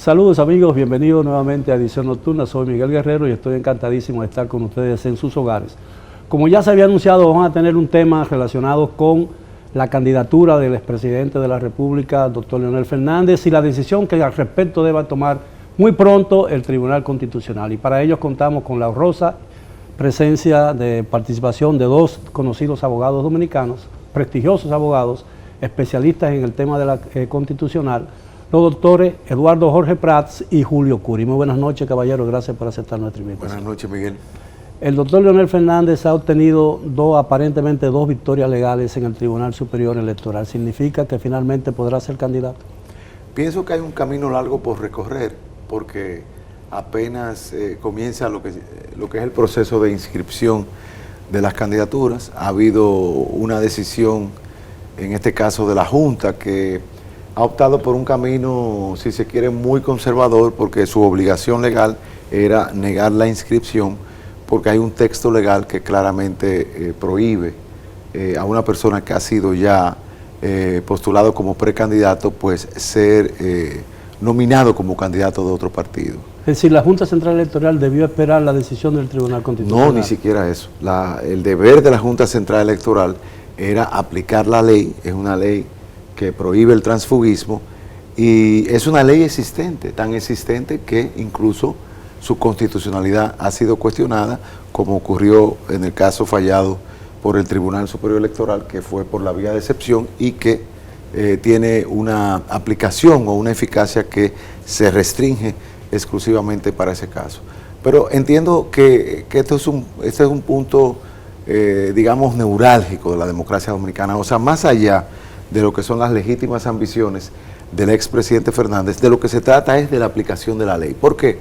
Saludos amigos, bienvenidos nuevamente a Edición Nocturna. Soy Miguel Guerrero y estoy encantadísimo de estar con ustedes en sus hogares. Como ya se había anunciado, vamos a tener un tema relacionado con la candidatura del expresidente de la República, doctor Leonel Fernández, y la decisión que al respecto deba tomar muy pronto el Tribunal Constitucional. Y para ello contamos con la honrosa presencia de participación de dos conocidos abogados dominicanos, prestigiosos abogados, especialistas en el tema de la constitucional, los doctores Eduardo Jorge Prats y Julio Curi. Muy buenas noches, caballeros, gracias por aceptar nuestra invitación. Buenas noches, Miguel. El doctor Leonel Fernández ha obtenido aparentemente dos victorias legales en el Tribunal Superior Electoral. ¿Significa que finalmente podrá ser candidato? Pienso que hay un camino largo por recorrer, porque apenas comienza lo que es el proceso de inscripción de las candidaturas. Ha habido una decisión, en este caso de la Junta, que ha optado por un camino, si se quiere, muy conservador, porque su obligación legal era negar la inscripción, porque hay un texto legal que claramente prohíbe a una persona que ha sido ya postulado como precandidato, pues ser nominado como candidato de otro partido. Es decir, la Junta Central Electoral debió esperar la decisión del Tribunal Constitucional. No, ni siquiera eso. El deber de la Junta Central Electoral era aplicar la ley, es una ley que prohíbe el transfugismo, y es una ley existente, tan existente que incluso su constitucionalidad ha sido cuestionada, como ocurrió en el caso fallado por el Tribunal Superior Electoral, que fue por la vía de excepción y que tiene una aplicación o una eficacia que se restringe exclusivamente para ese caso. Pero entiendo que este es un punto, digamos, neurálgico de la democracia dominicana. O sea, más allá de lo que son las legítimas ambiciones del expresidente Fernández, de lo que se trata es de la aplicación de la ley. ¿Por qué?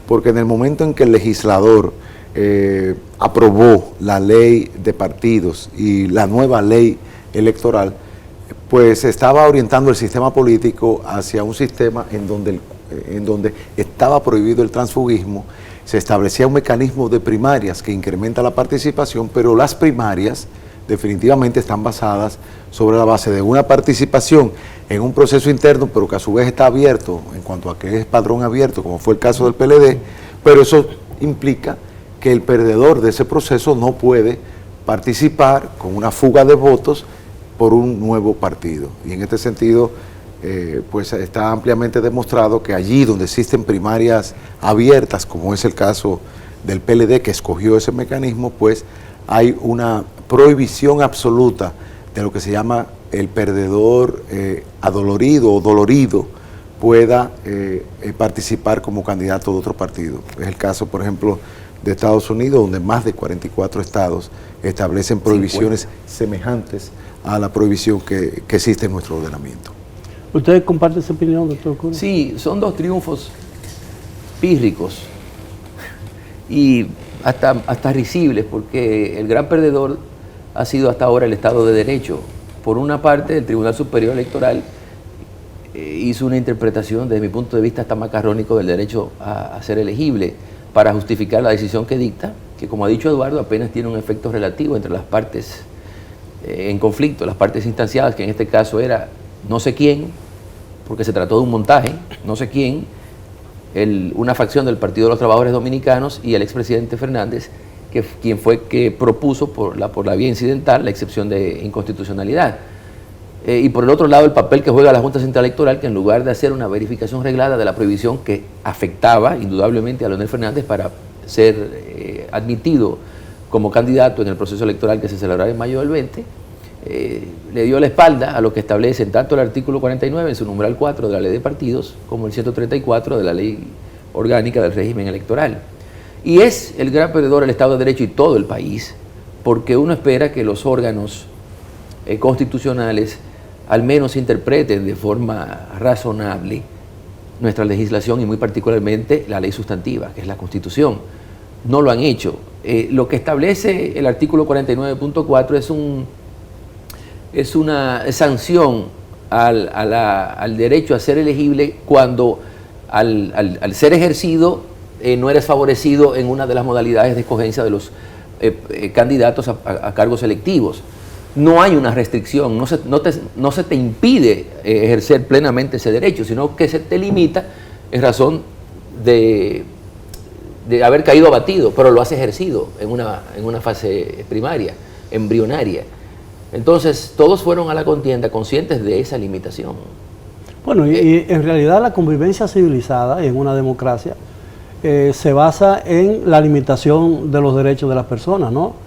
Porque en el momento en que el legislador aprobó la ley de partidos y la nueva ley electoral, pues estaba orientando el sistema político hacia un sistema en donde estaba prohibido el transfugismo. Se establecía un mecanismo de primarias que incrementa la participación, pero las primarias definitivamente están basadas sobre la base de una participación en un proceso interno, pero que a su vez está abierto en cuanto a que es padrón abierto, como fue el caso del PLD, pero eso implica que el perdedor de ese proceso no puede participar con una fuga de votos por un nuevo partido. Y en este sentido, pues está ampliamente demostrado que allí donde existen primarias abiertas, como es el caso del PLD, que escogió ese mecanismo, pues hay una prohibición absoluta de lo que se llama el perdedor adolorido o dolorido pueda participar como candidato de otro partido. Es el caso, por ejemplo, de Estados Unidos, donde más de 44 estados establecen prohibiciones semejantes a la prohibición que existe en nuestro ordenamiento. ¿Usted comparte esa opinión, doctor Curi? Sí, son dos triunfos pírricos y hasta risibles, porque el gran perdedor ha sido hasta ahora el Estado de Derecho. Por una parte, el Tribunal Superior Electoral hizo una interpretación, desde mi punto de vista, hasta macarrónico del derecho a ser elegible para justificar la decisión que dicta, que, como ha dicho Eduardo, apenas tiene un efecto relativo entre las partes en conflicto, las partes instanciadas, que en este caso era no sé quién, porque se trató de un montaje, no sé quién, una facción del Partido de los Trabajadores Dominicanos y el expresidente Fernández, quien fue que propuso por la vía incidental la excepción de inconstitucionalidad. Y por el otro lado, el papel que juega la Junta Central Electoral, que en lugar de hacer una verificación reglada de la prohibición que afectaba indudablemente a Leonel Fernández para ser admitido como candidato en el proceso electoral que se celebrará en mayo del 20, le dio la espalda a lo que establecen tanto el artículo 49 en su numeral 4 de la ley de partidos como el 134 de la ley orgánica del régimen electoral. Y es el gran perdedor el Estado de Derecho y todo el país, porque uno espera que los órganos constitucionales al menos interpreten de forma razonable nuestra legislación y muy particularmente la ley sustantiva, que es la Constitución. No lo han hecho. Lo que establece el artículo 49.4 es una sanción al derecho a ser elegible cuando al ser ejercido no eres favorecido en una de las modalidades de escogencia de los candidatos a cargos electivos. No hay una restricción, no se te impide ejercer plenamente ese derecho, sino que se te limita en razón de haber caído abatido, pero lo has ejercido en una fase primaria, embrionaria. Entonces, todos fueron a la contienda conscientes de esa limitación. Bueno, y en realidad la convivencia civilizada en una democracia se basa en la limitación de los derechos de las personas, ¿no?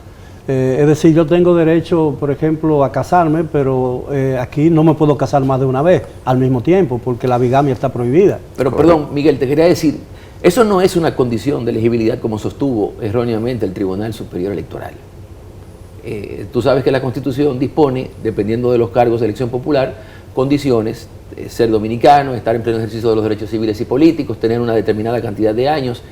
Es decir, yo tengo derecho, por ejemplo, a casarme, pero aquí no me puedo casar más de una vez al mismo tiempo, porque la bigamia está prohibida. Pero perdón, Miguel, te quería decir, eso no es una condición de elegibilidad como sostuvo erróneamente el Tribunal Superior Electoral. Tú sabes que la Constitución dispone, dependiendo de los cargos de elección popular, condiciones: ser dominicano, estar en pleno ejercicio de los derechos civiles y políticos, tener una determinada cantidad de años.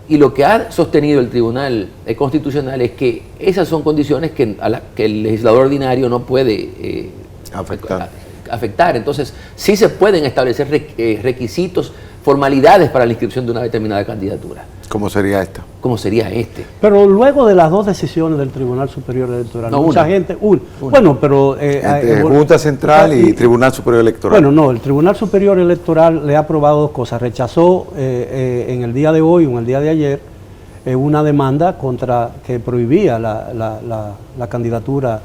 Y lo que ha sostenido el Tribunal Constitucional es que esas son condiciones que el legislador ordinario no puede afectar. Entonces, sí se pueden establecer requisitos, formalidades para la inscripción de una determinada candidatura. ¿Cómo sería esta? ¿Cómo sería este? Pero luego de las dos decisiones del Tribunal Superior Electoral, no, mucha gente... Bueno, pero... Junta Central y Tribunal Superior Electoral. Bueno, no, el Tribunal Superior Electoral le ha aprobado dos cosas. Rechazó en el día de hoy o en el día de ayer una demanda que prohibía la candidatura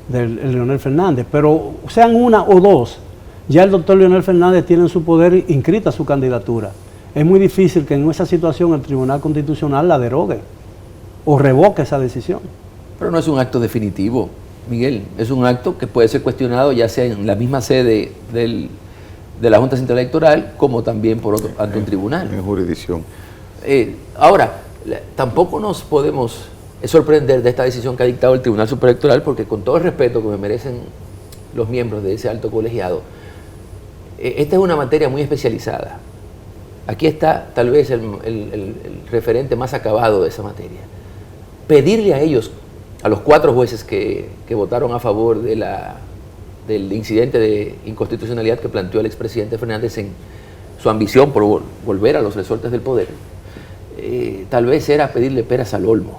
de Leonel Fernández. Pero sean una o dos, ya el doctor Leonel Fernández tiene en su poder inscrita su candidatura. Es muy difícil que en esa situación el Tribunal Constitucional la derogue o revoque esa decisión. Pero no es un acto definitivo, Miguel. Es un acto que puede ser cuestionado ya sea en la misma sede de la Junta Central Electoral como también ante un tribunal. En jurisdicción. Ahora, tampoco nos podemos sorprender de esta decisión que ha dictado el Tribunal Superior Electoral, porque con todo el respeto que me merecen los miembros de ese alto colegiado, esta es una materia muy especializada. Aquí está tal vez el referente más acabado de esa materia. Pedirle a ellos, a los 4 jueces que votaron a favor del incidente de inconstitucionalidad que planteó el expresidente Fernández en su ambición por volver a los resortes del poder, tal vez era pedirle peras al olmo.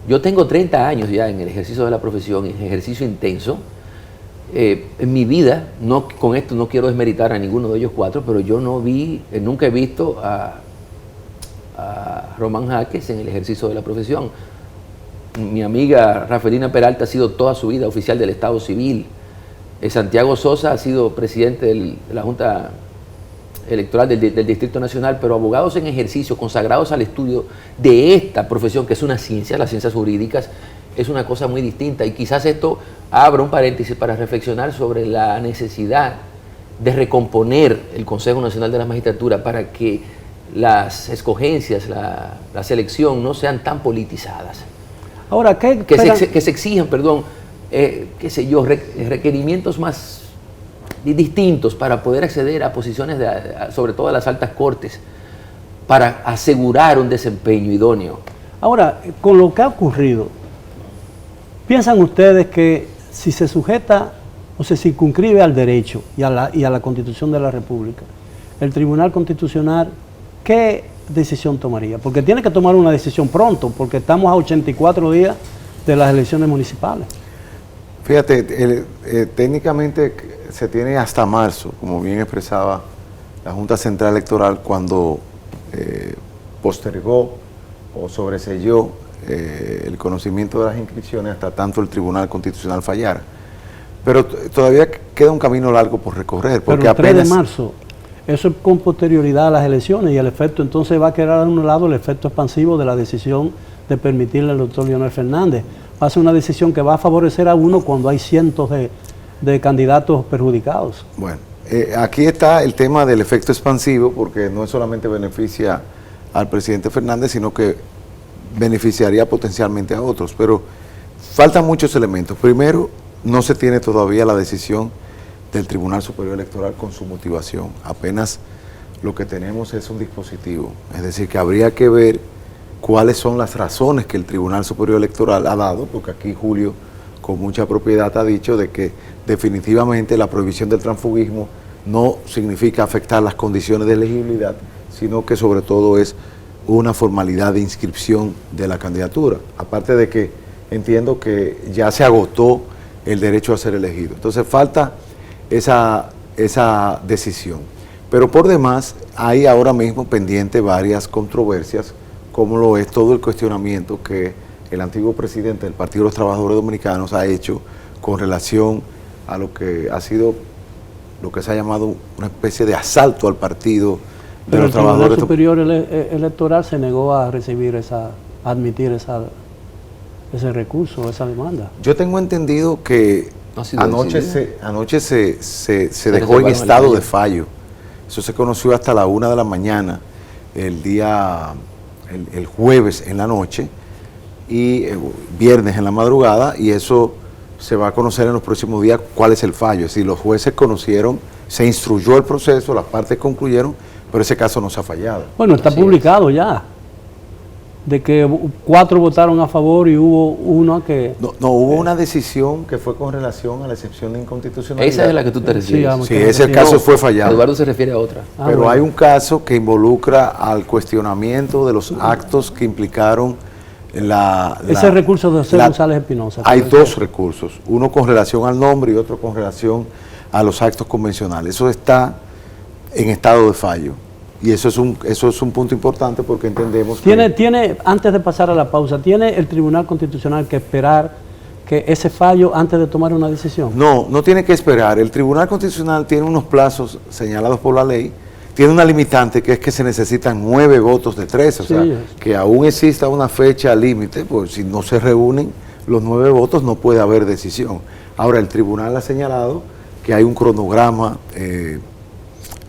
Yo tengo 30 años ya en el ejercicio de la profesión, en ejercicio intenso. En mi vida, con esto no quiero desmeritar a ninguno de ellos 4, pero yo nunca he visto a Román Jaques en el ejercicio de la profesión. Mi amiga Rafaelina Peralta ha sido toda su vida oficial del Estado Civil. Santiago Sosa ha sido presidente de la Junta Electoral del Distrito Nacional, pero abogados en ejercicio consagrados al estudio de esta profesión, que es una ciencia, las ciencias jurídicas, es una cosa muy distinta. Y quizás esto abra un paréntesis para reflexionar sobre la necesidad de recomponer el Consejo Nacional de la Magistratura para que las escogencias, la selección no sean tan politizadas. Ahora, que se exijan, requerimientos más distintos para poder acceder a posiciones, sobre todo a las altas cortes, para asegurar un desempeño idóneo. Ahora, con lo que ha ocurrido, ¿piensan ustedes que si se sujeta o se circunscribe al derecho y a la Constitución de la República, el Tribunal Constitucional, qué decisión tomaría? Porque tiene que tomar una decisión pronto, porque estamos a 84 días de las elecciones municipales. Fíjate, técnicamente se tiene hasta marzo, como bien expresaba la Junta Central Electoral, cuando postergó o sobreselló el conocimiento de las inscripciones hasta tanto el Tribunal Constitucional fallara. Pero todavía queda un camino largo por recorrer. Porque pero el 3 de marzo, eso es con posterioridad a las elecciones, y el efecto entonces va a quedar a un lado el efecto expansivo de la decisión de permitirle al doctor Leonel Fernández. Va a ser una decisión que va a favorecer a uno cuando hay cientos de candidatos perjudicados. Bueno, aquí está el tema del efecto expansivo, porque no solamente beneficia al presidente Fernández, sino que beneficiaría potencialmente a otros, pero faltan muchos elementos. Primero, no se tiene todavía la decisión del Tribunal Superior Electoral con su motivación. Apenas lo que tenemos es un dispositivo, es decir, que habría que ver cuáles son las razones que el Tribunal Superior Electoral ha dado, porque aquí Julio con mucha propiedad ha dicho de que definitivamente la prohibición del transfugismo no significa afectar las condiciones de elegibilidad, sino que sobre todo es una formalidad de inscripción de la candidatura, aparte de que entiendo que ya se agotó el derecho a ser elegido. Entonces falta esa decisión. Pero por demás, hay ahora mismo pendiente varias controversias, como lo es todo el cuestionamiento que el antiguo presidente del Partido de los Trabajadores Dominicanos ha hecho con relación a lo que ha sido, lo que se ha llamado una especie de asalto al Partido de Pero los el Tribunal Trabajadores. Superior Electoral se negó a recibir admitir ese recurso, esa demanda. Yo tengo entendido que No ha sido anoche se dejó en reservaron el estado fallo. de fallo. Eso se conoció hasta la 1 de la mañana, el jueves en la noche y viernes en la madrugada, y eso se va a conocer en los próximos días cuál es el fallo. Es decir, los jueces conocieron, se instruyó el proceso, las partes concluyeron, pero ese caso no se ha fallado. Bueno, está Así publicado ya, de que 4 votaron a favor y hubo uno que... No, hubo una decisión que fue con relación a la excepción de inconstitucionalidad. Esa es la que tú te refieres. vamos, Sí, que ese no- caso fue fallado. Eduardo se refiere a otra. Pero bueno. hay un caso que involucra al cuestionamiento de los actos que implicaron Ese recurso de José González Espinosa. Hay 2 recursos, uno con relación al nombre y otro con relación a los actos convencionales. Eso está en estado de fallo. Y eso es un punto importante porque entendemos que... Antes de pasar a la pausa, ¿tiene el Tribunal Constitucional que esperar que ese fallo antes de tomar una decisión? No tiene que esperar. El Tribunal Constitucional tiene unos plazos señalados por la ley, tiene una limitante que es que se necesitan 9 votos de 13, o sea, Sí. que aún exista una fecha límite, pues si no se reúnen los 9 votos no puede haber decisión. Ahora, el tribunal ha señalado que hay un cronograma,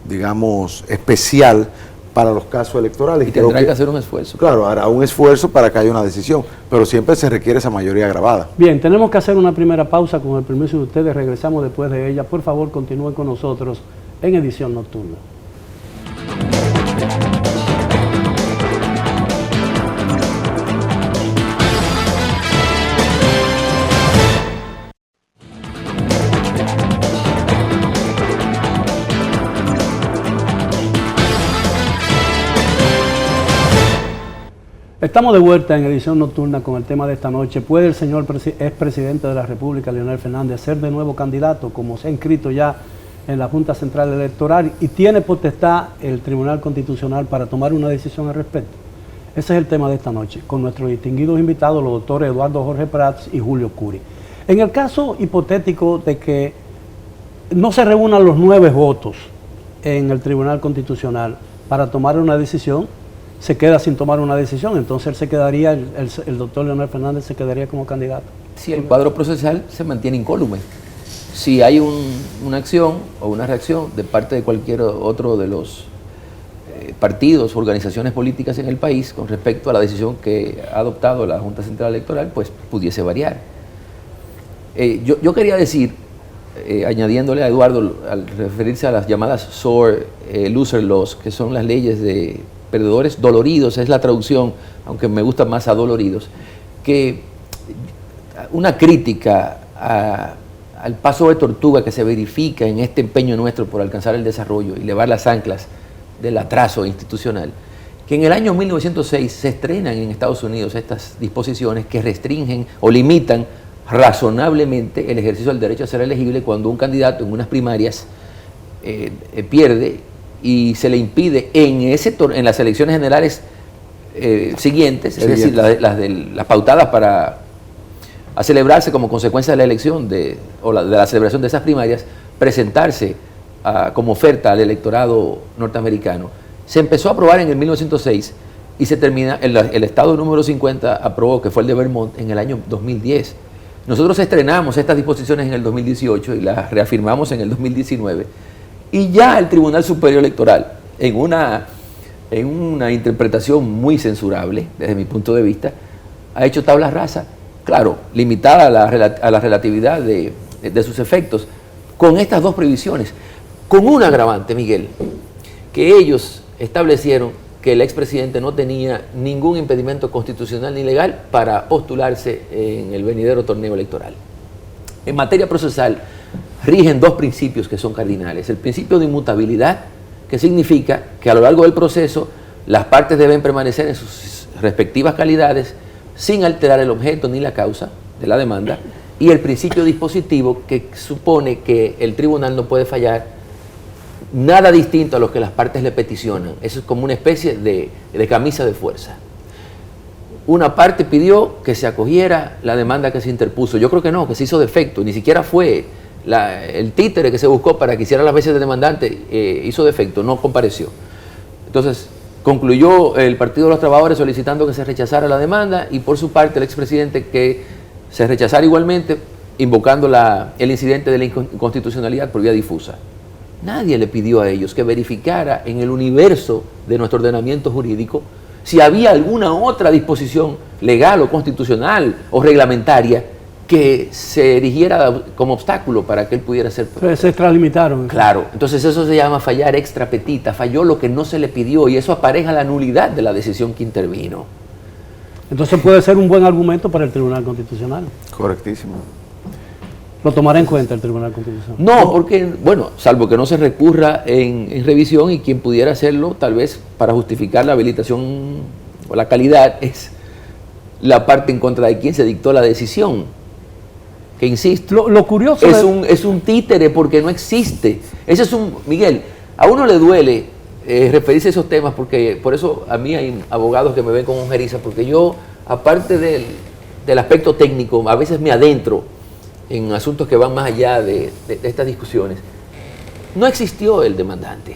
digamos, especial para los casos electorales. Y Creo tendrán que hacer un esfuerzo. Claro, hará un esfuerzo para que haya una decisión, pero siempre se requiere esa mayoría agravada. Bien, tenemos que hacer una primera pausa con el permiso de ustedes. Regresamos después de ella. Por favor, continúen con nosotros en Edición Nocturna. Estamos de vuelta en Edición Nocturna con el tema de esta noche. ¿Puede el señor expresidente de la República, Leonel Fernández, ser de nuevo candidato, como se ha inscrito ya en la Junta Central Electoral, y tiene potestad el Tribunal Constitucional para tomar una decisión al respecto? Ese es el tema de esta noche, con nuestros distinguidos invitados, los doctores Eduardo Jorge Prats y Julio Curi. En el caso hipotético de que no se reúnan los 9 votos en el Tribunal Constitucional para tomar una decisión, se queda sin tomar una decisión, entonces él se quedaría, el doctor Leonel Fernández se quedaría como candidato. Si el cuadro procesal se mantiene incólume. Si hay una acción o una reacción de parte de cualquier otro de los partidos o organizaciones políticas en el país con respecto a la decisión que ha adoptado la Junta Central Electoral, pues pudiese variar. Yo quería decir, añadiéndole a Eduardo, al referirse a las llamadas SOR, loser laws, que son las leyes de perdedores doloridos, es la traducción, aunque me gusta más adoloridos, que una crítica al paso de tortuga que se verifica en este empeño nuestro por alcanzar el desarrollo y levar las anclas del atraso institucional, que en el año 1906 se estrenan en Estados Unidos estas disposiciones que restringen o limitan razonablemente el ejercicio del derecho a ser elegible cuando un candidato en unas primarias pierde y se le impide en las elecciones generales siguientes, es decir, las pautadas a celebrarse como consecuencia de la elección de la celebración de esas primarias, presentarse como oferta al electorado norteamericano. Se empezó a aprobar en el 1906 y se termina, el estado número 50 aprobó, que fue el de Vermont, en el año 2010. Nosotros estrenamos estas disposiciones en el 2018 y las reafirmamos en el 2019. Y ya el Tribunal Superior Electoral, en una interpretación muy censurable, desde mi punto de vista, ha hecho tabla rasa, claro, limitada a la relatividad de sus efectos, con estas 2 previsiones, con un agravante, Miguel, que ellos establecieron que el expresidente no tenía ningún impedimento constitucional ni legal para postularse en el venidero torneo electoral. En materia procesal, rigen 2 principios que son cardinales. El principio de inmutabilidad, que significa que a lo largo del proceso las partes deben permanecer en sus respectivas calidades sin alterar el objeto ni la causa de la demanda, y el principio dispositivo, que supone que el tribunal no puede fallar nada distinto a lo que las partes le peticionan. Eso es como una especie de camisa de fuerza. Una parte pidió que se acogiera la demanda que se interpuso. Yo creo que no, que se hizo de efecto. Ni siquiera fue el títere que se buscó para que hiciera las veces de demandante, hizo de efecto, no compareció. Entonces, concluyó el Partido de los Trabajadores solicitando que se rechazara la demanda y por su parte el expresidente que se rechazara igualmente, invocando el incidente de la inconstitucionalidad por vía difusa. Nadie le pidió a ellos que verificara en el universo de nuestro ordenamiento jurídico si había alguna otra disposición legal o constitucional o reglamentaria que se erigiera como obstáculo para que él pudiera ser... Se extralimitaron. Claro, entonces eso se llama fallar extra petita, falló lo que no se le pidió y eso apareja la nulidad de la decisión que intervino. Entonces puede ser un buen argumento para el Tribunal Constitucional. Correctísimo. ¿Lo tomará en cuenta el Tribunal Constitucional? No, porque, bueno, salvo que no se recurra en revisión y quien pudiera hacerlo, tal vez para justificar la habilitación o la calidad, es la parte en contra de quien se dictó la decisión. Que insisto, lo curioso es un títere porque no existe. Ese es Miguel, a uno le duele referirse a esos temas porque por eso a mí hay abogados que me ven como ojeriza, porque yo, aparte del aspecto técnico, a veces me adentro en asuntos que van más allá de estas discusiones. No existió el demandante.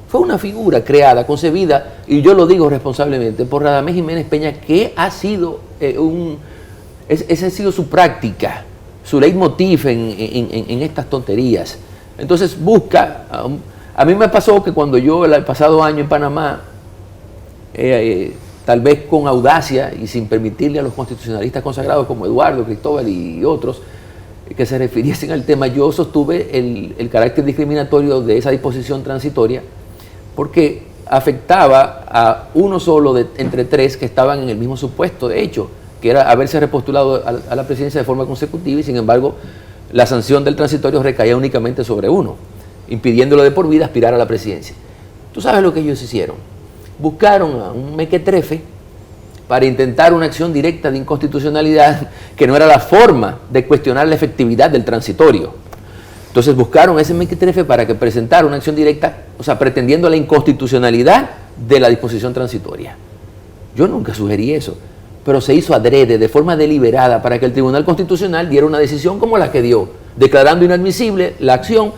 Fue una figura creada, concebida, y yo lo digo responsablemente, por Radamés Jiménez Peña, que ha sido esa ha sido su práctica, su leitmotiv en estas tonterías. Entonces busca, a mí me pasó que cuando yo el pasado año en Panamá, tal vez con audacia y sin permitirle a los constitucionalistas consagrados como Eduardo, Cristóbal y otros, que se refiriesen al tema, yo sostuve el carácter discriminatorio de esa disposición transitoria porque afectaba a uno solo entre tres que estaban en el mismo supuesto, de hecho, que era haberse repostulado a la presidencia de forma consecutiva y sin embargo la sanción del transitorio recaía únicamente sobre uno, impidiéndolo de por vida aspirar a la presidencia. ¿Tú sabes lo que ellos hicieron? Buscaron a un mequetrefe para intentar una acción directa de inconstitucionalidad que no era la forma de cuestionar la efectividad del transitorio. Entonces buscaron a ese mequetrefe para que presentara una acción directa, o sea, pretendiendo la inconstitucionalidad de la disposición transitoria. Yo nunca sugerí eso, pero se hizo adrede, de forma deliberada, para que el Tribunal Constitucional diera una decisión como la que dio, declarando inadmisible la acción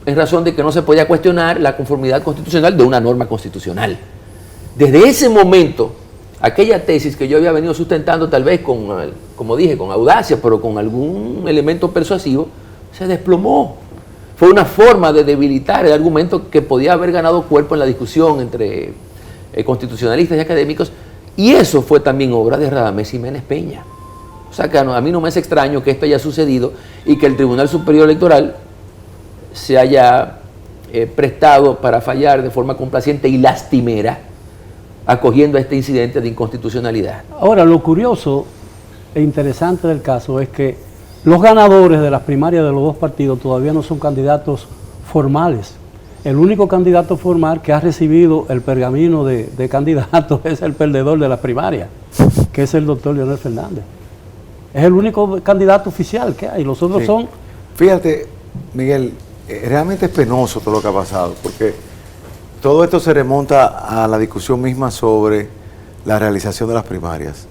en razón de que no se podía cuestionar la conformidad constitucional de una norma constitucional. Desde ese momento, aquella tesis que yo había venido sustentando tal vez como dije, con audacia, pero con algún elemento persuasivo, se desplomó. Fue una forma de debilitar el argumento que podía haber ganado cuerpo en la discusión entre constitucionalistas y académicos, y eso fue también obra de Radamés Jiménez Peña. O sea que a mí no me es extraño que esto haya sucedido y que el Tribunal Superior Electoral se haya prestado para fallar de forma complaciente y lastimera, acogiendo a este incidente de inconstitucionalidad. Ahora, lo curioso e interesante del caso es que los ganadores de las primarias de los dos partidos todavía no son candidatos formales. El único candidato formal que ha recibido el pergamino de candidatos es el perdedor de las primarias, que es el doctor Leonel Fernández. Es el único candidato oficial que hay, los otros son... Fíjate, Miguel, realmente es penoso todo lo que ha pasado, porque todo esto se remonta a la discusión misma sobre la realización de las primarias.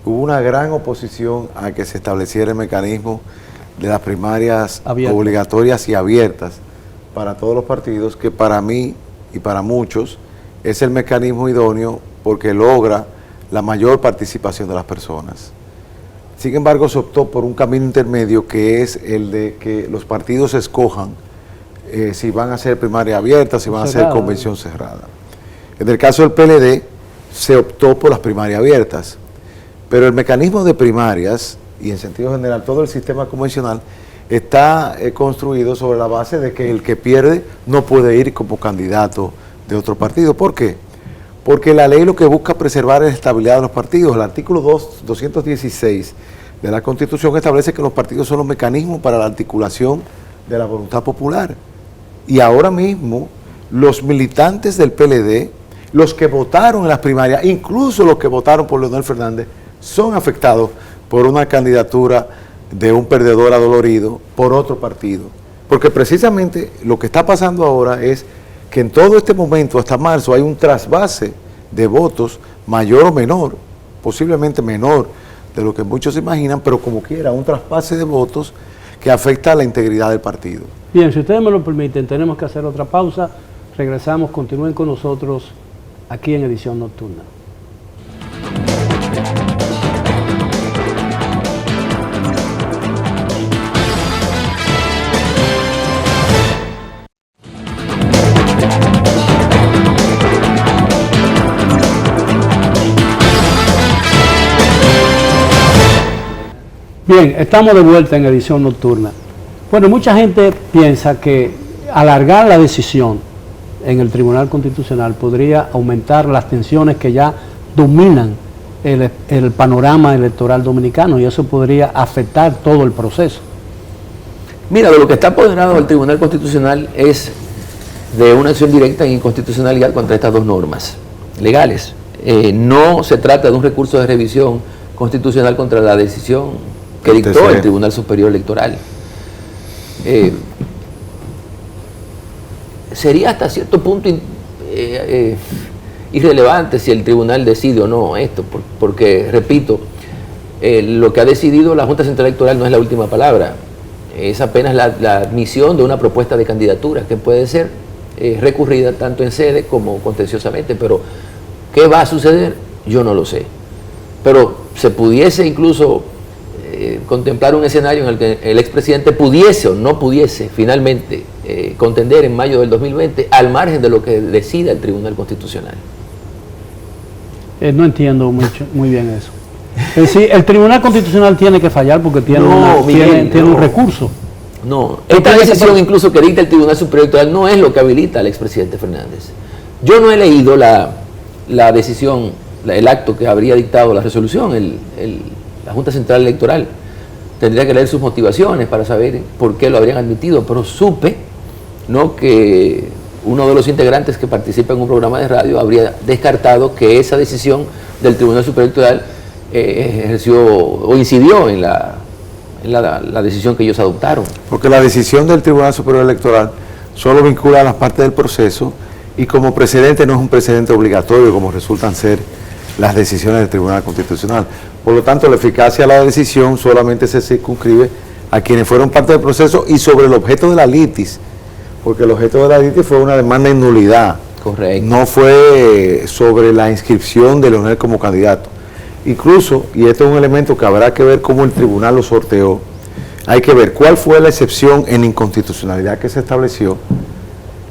Hubo una gran oposición a que se estableciera el mecanismo de las primarias obligatorias y abiertas para todos los partidos, que para mí y para muchos es el mecanismo idóneo porque logra la mayor participación de las personas. Sin embargo, se optó por un camino intermedio que es el de que los partidos escojan si van a hacer primaria abierta, si van a hacer convención cerrada. En el caso del PLD, se optó por las primarias abiertas, pero el mecanismo de primarias, y en sentido general todo el sistema convencional, está construido sobre la base de que el que pierde no puede ir como candidato de otro partido. ¿Por qué? Porque la ley lo que busca preservar es la estabilidad de los partidos. El artículo 216 de la Constitución establece que los partidos son los mecanismos para la articulación de la voluntad popular. Y ahora mismo los militantes del PLD, los que votaron en las primarias, incluso los que votaron por Leonel Fernández, son afectados por una candidatura de un perdedor adolorido por otro partido. Porque precisamente lo que está pasando ahora es que en todo este momento, hasta marzo, hay un trasvase de votos mayor o menor, posiblemente menor de lo que muchos imaginan, pero como quiera, un trasvase de votos que afecta a la integridad del partido. Bien, si ustedes me lo permiten, tenemos que hacer otra pausa. Regresamos, continúen con nosotros aquí en Edición Nocturna. Bien, estamos de vuelta en Edición Nocturna. Bueno, mucha gente piensa que alargar la decisión en el Tribunal Constitucional podría aumentar las tensiones que ya dominan el panorama electoral dominicano y eso podría afectar todo el proceso. Mira, de lo que está apoderado el Tribunal Constitucional es de una acción directa en inconstitucionalidad contra estas dos normas legales. No se trata de un recurso de revisión constitucional contra la decisión que dictó el Tribunal Superior Electoral. Sería hasta cierto punto irrelevante si el tribunal decide o no esto, porque, repito, lo que ha decidido la Junta Central Electoral no es la última palabra, es apenas la admisión de una propuesta de candidatura que puede ser recurrida tanto en sede como contenciosamente, pero ¿qué va a suceder? Yo no lo sé. Pero se pudiese incluso contemplar un escenario en el que el expresidente pudiese o no pudiese finalmente contender en mayo del 2020 al margen de lo que decida el Tribunal Constitucional. No entiendo muy bien eso. Es decir, el Tribunal Constitucional tiene que fallar porque tiene, tiene un recurso. No, esta decisión incluso que dicta el Tribunal Superior Electoral no es lo que habilita al expresidente Fernández. Yo no he leído la decisión, el acto que habría dictado la resolución, la Junta Central Electoral. Tendría que leer sus motivaciones para saber por qué lo habrían admitido, pero supe, ¿no?, que uno de los integrantes que participa en un programa de radio habría descartado que esa decisión del Tribunal Superior Electoral ejerció o incidió en la decisión que ellos adoptaron. Porque la decisión del Tribunal Superior Electoral solo vincula a las partes del proceso y como precedente no es un precedente obligatorio como resultan ser las decisiones del Tribunal Constitucional. Por lo tanto, la eficacia de la decisión solamente se circunscribe a quienes fueron parte del proceso y sobre el objeto de la litis, porque el objeto de la litis fue una demanda en nulidad. Correcto. No fue sobre la inscripción de Leonel como candidato. Incluso, y esto es un elemento que habrá que ver cómo el tribunal lo sorteó, hay que ver cuál fue la excepción en inconstitucionalidad que se estableció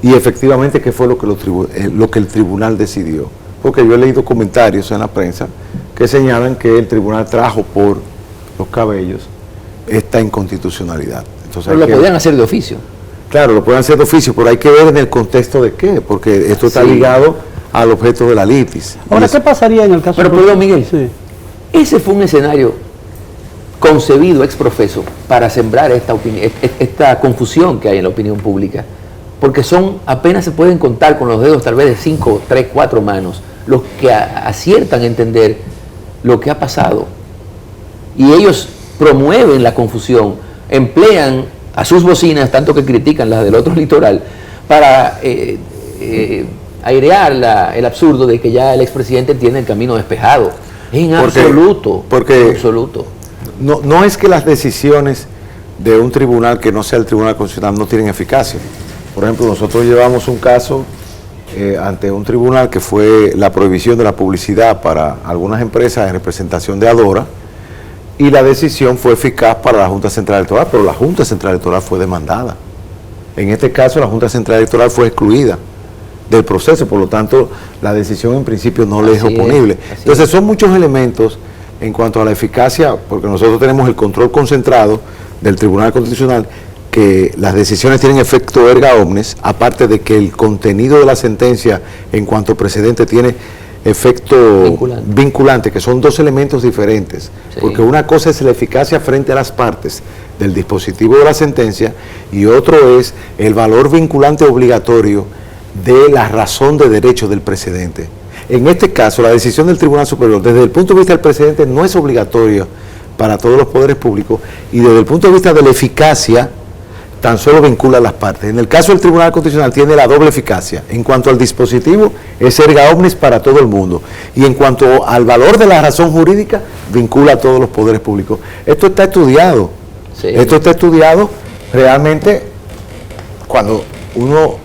y efectivamente qué fue lo que el tribunal decidió. Porque yo he leído comentarios en la prensa que señalan que el tribunal trajo por los cabellos esta inconstitucionalidad. Entonces, pero lo podían hacer de oficio. Claro, lo pueden hacer de oficio, pero hay que ver en el contexto de qué, porque esto está ligado al objeto de la litis. Ahora, ¿qué pasaría en el caso? Pero perdón, Miguel, sí. Ese fue un escenario concebido ex profeso para sembrar esta confusión que hay en la opinión pública, porque apenas se pueden contar con los dedos tal vez de 5, 3, 4 manos los que aciertan a entender lo que ha pasado, y ellos promueven la confusión, emplean a sus bocinas, tanto que critican las del otro litoral, para airear el absurdo de que ya el expresidente tiene el camino despejado. En absoluto. No es que las decisiones de un tribunal que no sea el Tribunal Constitucional no tienen eficacia. Por ejemplo, nosotros llevamos un caso ante un tribunal que fue la prohibición de la publicidad para algunas empresas en representación de Adora, y la decisión fue eficaz para la Junta Central Electoral, pero la Junta Central Electoral fue demandada. En este caso, la Junta Central Electoral fue excluida del proceso, por lo tanto, la decisión en principio no le es oponible. Entonces, son muchos elementos en cuanto a la eficacia, porque nosotros tenemos el control concentrado del Tribunal Constitucional, que las decisiones tienen efecto erga omnes, aparte de que el contenido de la sentencia en cuanto precedente tiene efecto vinculante, que son dos elementos diferentes, porque una cosa es la eficacia frente a las partes del dispositivo de la sentencia y otro es el valor vinculante obligatorio de la razón de derecho del precedente. En este caso, la decisión del Tribunal Superior, desde el punto de vista del precedente, no es obligatoria para todos los poderes públicos, y desde el punto de vista de la eficacia, tan solo vincula a las partes. En el caso del Tribunal Constitucional tiene la doble eficacia. En cuanto al dispositivo, es erga omnis para todo el mundo. Y en cuanto al valor de la razón jurídica, vincula a todos los poderes públicos. Esto está estudiado. Sí. Esto está estudiado realmente cuando uno,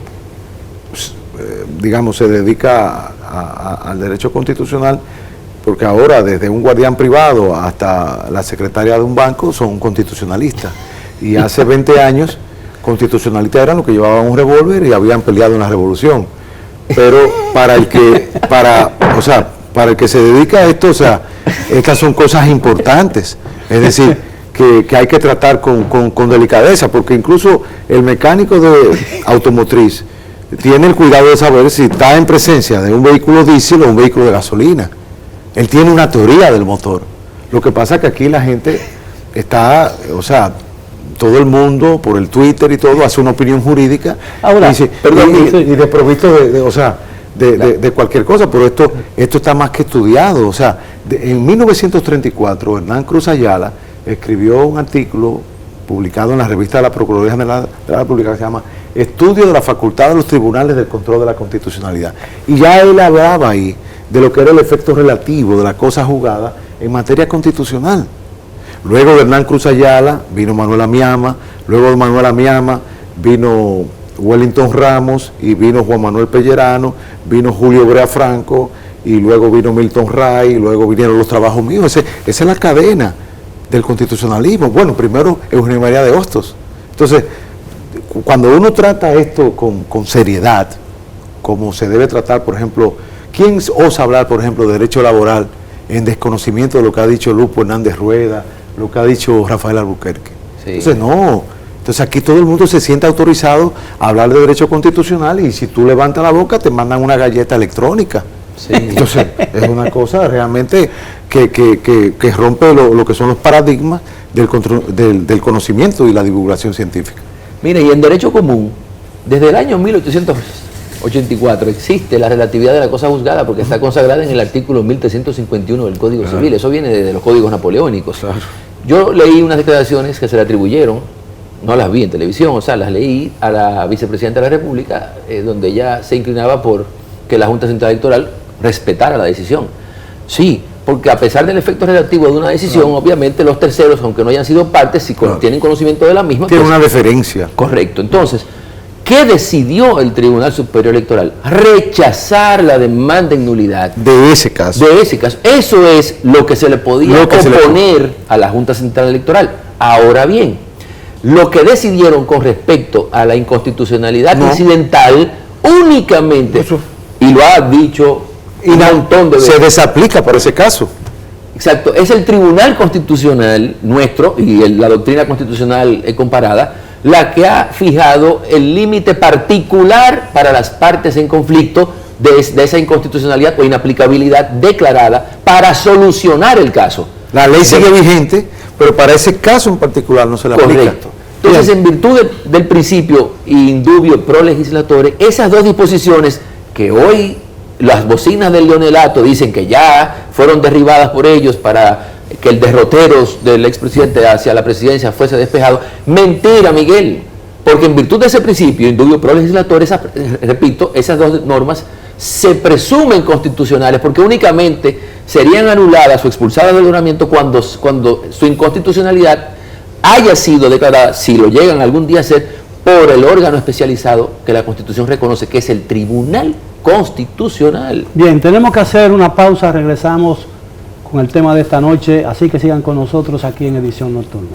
digamos, se dedica al derecho constitucional, porque ahora desde un guardián privado hasta la secretaria de un banco son constitucionalistas. Y hace 20 años, constitucionalistas eran los que llevaban un revólver y habían peleado en la revolución. Pero para el que se dedica a esto, o sea, estas son cosas importantes. Es decir, que hay que tratar con delicadeza, porque incluso el mecánico de automotriz tiene el cuidado de saber si está en presencia de un vehículo diésel o un vehículo de gasolina. Él tiene una teoría del motor. Lo que pasa es que aquí la gente está, o sea, todo el mundo por el Twitter y todo hace una opinión jurídica. Ahora, y desprovisto de cualquier cosa, pero esto está más que estudiado. O sea, en 1934 Hernán Cruz Ayala escribió un artículo publicado en la revista de la Procuraduría General de la República que se llama Estudio de la facultad de los tribunales del control de la constitucionalidad. Y ya él hablaba ahí de lo que era el efecto relativo de la cosa juzgada en materia constitucional. Luego de Hernán Cruz Ayala vino Manuel Amiama, luego de Manuel Amiama vino Wellington Ramos y vino Juan Manuel Pellerano, vino Julio Brea Franco y luego vino Milton Ray, y luego vinieron los trabajos míos. Esa es la cadena del constitucionalismo. Bueno, primero Eugenio María de Hostos. Entonces, cuando uno trata esto con seriedad, como se debe tratar, por ejemplo, ¿quién osa hablar, por ejemplo, de derecho laboral en desconocimiento de lo que ha dicho Lupo Hernández Rueda, lo que ha dicho Rafael Albuquerque? Sí. Entonces, no. Entonces, aquí todo el mundo se siente autorizado a hablar de derecho constitucional y si tú levantas la boca te mandan una galleta electrónica. Sí. Entonces, es una cosa realmente que rompe lo que son los paradigmas del conocimiento y la divulgación científica. Mire, y en derecho común, desde el año 1884 existe la relatividad de la cosa juzgada porque está consagrada en el artículo 1351 del Código Civil. Eso viene de los códigos napoleónicos. Claro. Yo leí unas declaraciones que se le atribuyeron, no las vi en televisión, o sea, las leí a la vicepresidenta de la República, donde ella se inclinaba por que la Junta Central Electoral respetara la decisión. Sí, porque a pesar del efecto relativo de una decisión, obviamente los terceros, aunque no hayan sido partes, si tienen conocimiento de la misma... Tiene una deferencia. Correcto. Entonces, ¿qué decidió el Tribunal Superior Electoral? Rechazar la demanda en nulidad. De ese caso. De ese caso. Eso es lo que se le podía oponer a la Junta Central Electoral. Ahora bien, lo que decidieron con respecto a la inconstitucionalidad incidental únicamente, y lo ha dicho un montón de veces, se desaplica para ese caso. Exacto, es el Tribunal Constitucional nuestro y la doctrina constitucional comparada la que ha fijado el límite particular para las partes en conflicto de esa inconstitucionalidad o inaplicabilidad declarada para solucionar el caso. La ley sigue vigente, pero para ese caso en particular no se la aplica. Correcto. Entonces, en virtud del principio indubio pro legislatore, esas dos disposiciones que hoy las bocinas del leonelato dicen que ya fueron derribadas por ellos para que el derrotero del expresidente hacia la presidencia fuese despejado. Mentira, Miguel, porque en virtud de ese principio indubio pro legislatore, repito, esas dos normas se presumen constitucionales porque únicamente serían anuladas o expulsadas del ordenamiento cuando su inconstitucionalidad haya sido declarada, si lo llegan algún día a ser, por el órgano especializado que la Constitución reconoce, que es el Tribunal Constitucional. Bien, tenemos que hacer una pausa, regresamos con el tema de esta noche, así que sigan con nosotros aquí en Edición Nocturna.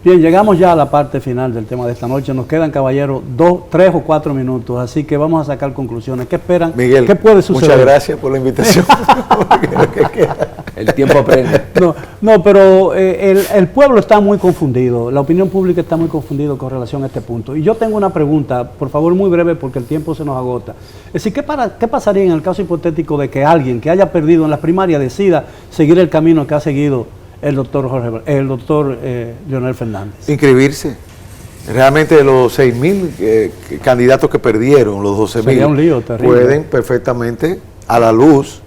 Bien, llegamos ya a la parte final del tema de esta noche. Nos quedan, caballeros, 3 o 4 minutos, así que vamos a sacar conclusiones. ¿Qué esperan? Miguel, ¿qué puede suceder? Muchas gracias por la invitación. El tiempo aprende. No, pero el pueblo está muy confundido, la opinión pública está muy confundida con relación a este punto. Y yo tengo una pregunta, por favor, muy breve, porque el tiempo se nos agota. Es decir, ¿qué pasaría en el caso hipotético de que alguien que haya perdido en las primarias decida seguir el camino que ha seguido el doctor Leonel Fernández? Inscribirse. Realmente de los 6.000 candidatos que perdieron, los 12.000, Sería un lío terrible. pueden perfectamente, a la luz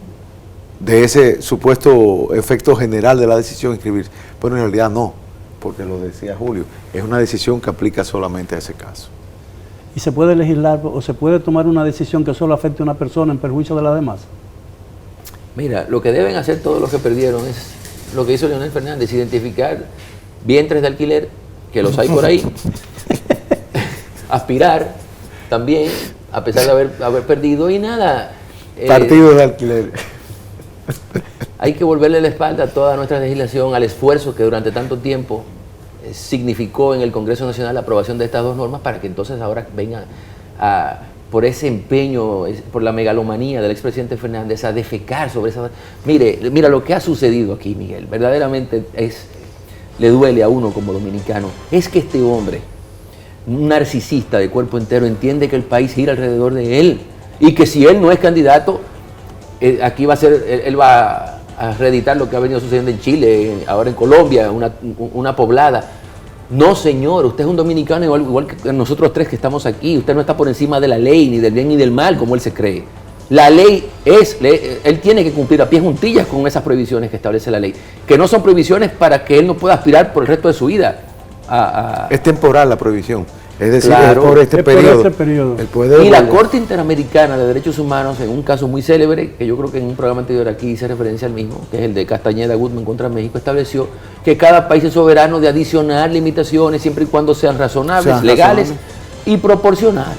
de ese supuesto efecto general de la decisión, inscribirse. Pero en realidad no, porque lo decía Julio, es una decisión que aplica solamente a ese caso. ¿Y se puede legislar o se puede tomar una decisión que solo afecte a una persona en perjuicio de las demás? Mira, lo que deben hacer todos los que perdieron es lo que hizo Leonel Fernández, identificar vientres de alquiler, que los hay por ahí, aspirar también, a pesar de haber perdido, y nada. Partidos de alquiler. Hay que volverle la espalda a toda nuestra legislación, al esfuerzo que durante tanto tiempo significó en el Congreso Nacional la aprobación de estas dos normas, para que entonces ahora vengan por ese empeño, por la megalomanía del expresidente Fernández, a defecar sobre esa... Mira lo que ha sucedido aquí, Miguel, verdaderamente le duele a uno como dominicano. Es que este hombre, un narcisista de cuerpo entero, entiende que el país gira alrededor de él, y que si él no es candidato, aquí va a ser, él va a reeditar lo que ha venido sucediendo en Chile, ahora en Colombia, una poblada. No, señor, usted es un dominicano igual que nosotros tres que estamos aquí. Usted no está por encima de la ley, ni del bien ni del mal, como él se cree. La ley él tiene que cumplir a pies juntillas con esas prohibiciones que establece la ley, que no son prohibiciones para que él no pueda aspirar por el resto de su vida. Es temporal la prohibición. Es decir, Claro, es por este periodo. Él puede Y la volver. Corte Interamericana de Derechos Humanos, en un caso muy célebre, que yo creo que en un programa anterior aquí hice referencia al mismo, que es el de Castañeda Gutman contra México, estableció que cada país es soberano de adicionar limitaciones siempre y cuando sean razonables, legales y proporcionales.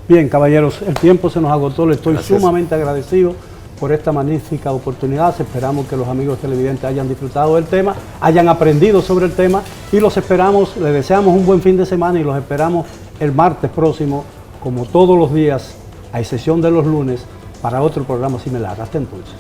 Bien, caballeros, el tiempo se nos agotó. Le estoy Gracias. sumamente agradecido por esta magnífica oportunidad. Esperamos que los amigos televidentes hayan disfrutado del tema, hayan aprendido sobre el tema, y los esperamos, les deseamos un buen fin de semana y los esperamos el martes próximo, como todos los días, a excepción de los lunes, para otro programa similar. Hasta entonces.